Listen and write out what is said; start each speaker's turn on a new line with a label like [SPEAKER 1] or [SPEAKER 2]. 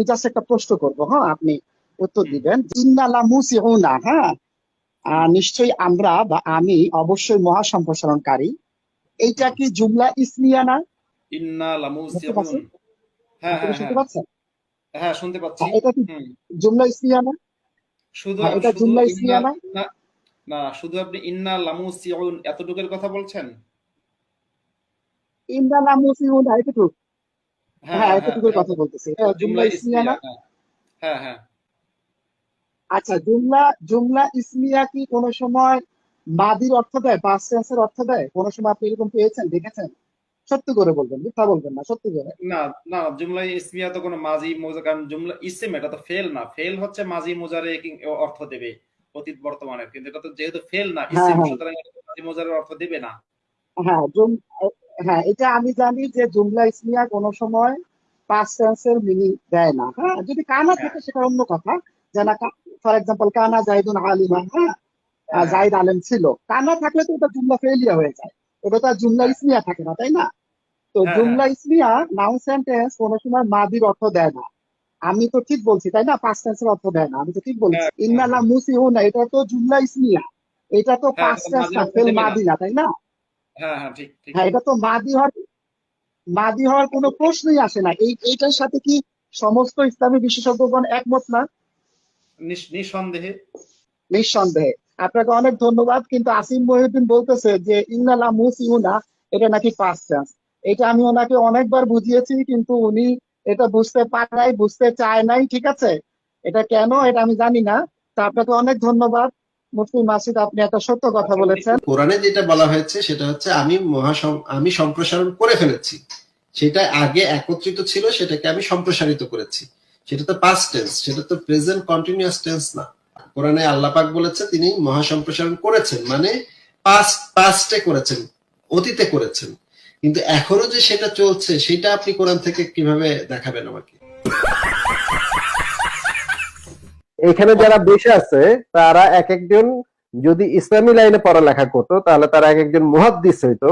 [SPEAKER 1] Just একটা প্রশ্ন করবো, হ্যাঁ আপনি উত্তর দিবেন। ইন্নালা মুসিউনা, হ্যাঁ নিশ্চয়ই আমরা বা আমি অবশ্যই মহাসম্প্রসারণকারী, এইটা কি জুমলা ইসমিয়া না?
[SPEAKER 2] ইন্না
[SPEAKER 1] বুঝতে
[SPEAKER 2] লামুসিউন।
[SPEAKER 1] পারছেন?
[SPEAKER 2] হ্যাঁ,
[SPEAKER 1] আপনি
[SPEAKER 2] হ্যাঁ,
[SPEAKER 1] শুনতে
[SPEAKER 2] হ্যাঁ।
[SPEAKER 1] পাচ্ছেন?
[SPEAKER 2] হ্যাঁ, শুনতে পাচ্ছি।
[SPEAKER 1] হ্যাঁ, এটা কি
[SPEAKER 2] হুম।
[SPEAKER 1] জুমলা ইসমিয়া না?
[SPEAKER 2] শুধু
[SPEAKER 1] হ্যাঁ, এটা
[SPEAKER 2] শুধু
[SPEAKER 1] জুমলা
[SPEAKER 2] ইন্না
[SPEAKER 1] ইসমিয়া না?
[SPEAKER 2] ইন্না না, শুধু আপনি ইন্না লামুসিউন এতটুকুর কথা বলছেন?
[SPEAKER 1] ইন্নালা মুসিউনা এতটুকু?
[SPEAKER 2] হ্যাঁ,
[SPEAKER 1] হ্যাঁ,
[SPEAKER 2] হ্যাঁ, হ্যাঁ।
[SPEAKER 1] এতটুকুর কথা বলতেছি, এটা জুমলা
[SPEAKER 2] জুমলা
[SPEAKER 1] ইসমিয়া
[SPEAKER 2] ইসমিয়া।
[SPEAKER 1] না?
[SPEAKER 2] হ্যাঁ, হ্যাঁ, হ্যাঁ।
[SPEAKER 1] আচ্ছা, জুমলা জুমলা ইসমিয়া কি কোনো সময় মাদির অর্থ দেয়, পাস্ট টেন্সের অর্থ দেয়? কোনো সময় আপনি এরকম পেয়েছেন, দেখেছেন? সত্যি করে বলবেন, মিথ্যা বলবেন না, সত্যি করে।
[SPEAKER 2] না, না, জুমলা ইসমিয়া তো কোনো মাজি মুজা, কারণ জুমলা ইসম, এটা তো ফেল না। ফেল হচ্ছে মাজি মুজারে অর্থ দেবে অতীত বর্তমানের, কিন্তু এটা তো যেহেতু ফেল না
[SPEAKER 1] হ্যাঁ,
[SPEAKER 2] ইসম,
[SPEAKER 1] হ্যাঁ,
[SPEAKER 2] সুতরাং এটা তো মাজি মুজারের অর্থ দেবে না।
[SPEAKER 1] হ্যাঁ, হ্যাঁ, এটা আমি জানি যে জুমলা ইসমিয়া কোনো সময় পাস্ট টেন্সের মিনিং দেয় না। হ্যাঁ, যদি কানা
[SPEAKER 2] হ্যাঁ,
[SPEAKER 1] থাকে সেটা অন্য কথা। যেন ফর এক্সাম্পল কানা জাইদুন আলিমা, হ্যাঁ
[SPEAKER 2] হ্যাঁ, হ্যাঁ,
[SPEAKER 1] জাইদ আলেম ছিল, কানা থাকলে তো ওটা জুমলা ফেলিয়া হয়ে যায়, ওটা তো আর জুমলা
[SPEAKER 2] হ্যাঁ,
[SPEAKER 1] ইসমিয়া থাকে না, তাই না? তো
[SPEAKER 2] হ্যাঁ, হ্যাঁ,
[SPEAKER 1] জুমলা ইসমিয়া নাউন সেন্টেন্স কোনো সময় মাদির অর্থ দেয় না। আমি তো ঠিক বলছি তাই না? পাস্ট টেন্সের অর্থ দেয় না, আমি তো ঠিক বলছি।
[SPEAKER 2] হ্যাঁ, হ্যাঁ,
[SPEAKER 1] ইন্নালা
[SPEAKER 2] হ্যাঁ,
[SPEAKER 1] মুসিউনা এটা তো জুমলা ইসমিয়া, এটা তো
[SPEAKER 2] হ্যাঁ, এটা
[SPEAKER 1] পাস্ট
[SPEAKER 2] তো
[SPEAKER 1] টেন্স
[SPEAKER 2] মাঝির
[SPEAKER 1] না,
[SPEAKER 2] অর্থ
[SPEAKER 1] ফেল
[SPEAKER 2] দেবে না।
[SPEAKER 1] মাদি না, তাই না?
[SPEAKER 2] হ্যাঁ, হ্যাঁ, ঠিক, ঠিক।
[SPEAKER 1] হ্যাঁ, এটা তো মাদি হওয়ার কোনো প্রশ্নই আসে না। এইটার সাথে কি সমস্ত ইসলামী বিশেষজ্ঞগণ একমত না?
[SPEAKER 2] নিঃসন্দেহে।
[SPEAKER 1] নিঃসন্দেহে। আপনাকে অনেক ধন্যবাদ, কিন্তু আসিম মহিউদ্দিন বলতেছে যে ইন্নালা মুসিউনা এটা নাকি পাস্ট টেন্স। এটা আমি ওনাকে অনেকবার বুঝিয়েছি, কিন্তু উনি এটা বুঝতে পারে নাই, বুঝতে চায় নাই, ঠিক আছে? এটা কেন, এটা আমি জানি না। তা আপনাকে অনেক ধন্যবাদ মুফতি মাসুদ, আপনি একটা সত্য কথা
[SPEAKER 2] আচ্ছা,
[SPEAKER 1] বলেছেন।
[SPEAKER 3] কোরআনে যেটা বলা হয়েছে সেটা হচ্ছে আমি সম্প্রসারণ করে ফেলেছি। সেটা আগে একত্রিত ছিল, সেটাকে আমি সম্প্রসারিত করেছি। সেটা তো পাস্ট টেন্স, সেটা তো প্রেজেন্ট কন্টিনিউয়াস টেন্স না। কোরআনে আল্লাহ পাক বলেছে তিনি মহাসম্প্রসারণ করেছেন, মানে পাস্টে করেছেন, অতীতে করেছেন। কিন্তু এখনো যে সেটা চলছে, সেটা আপনি কোরআন থেকে কিভাবে দেখাবেন আমাকে?
[SPEAKER 4] এখানে যারা বসে আছে তারা এক একজন যদি ইসলামী লাইনে পড়ালেখা করতো তাহলে তারা এক একজন মুহাদ্দিস হইতো।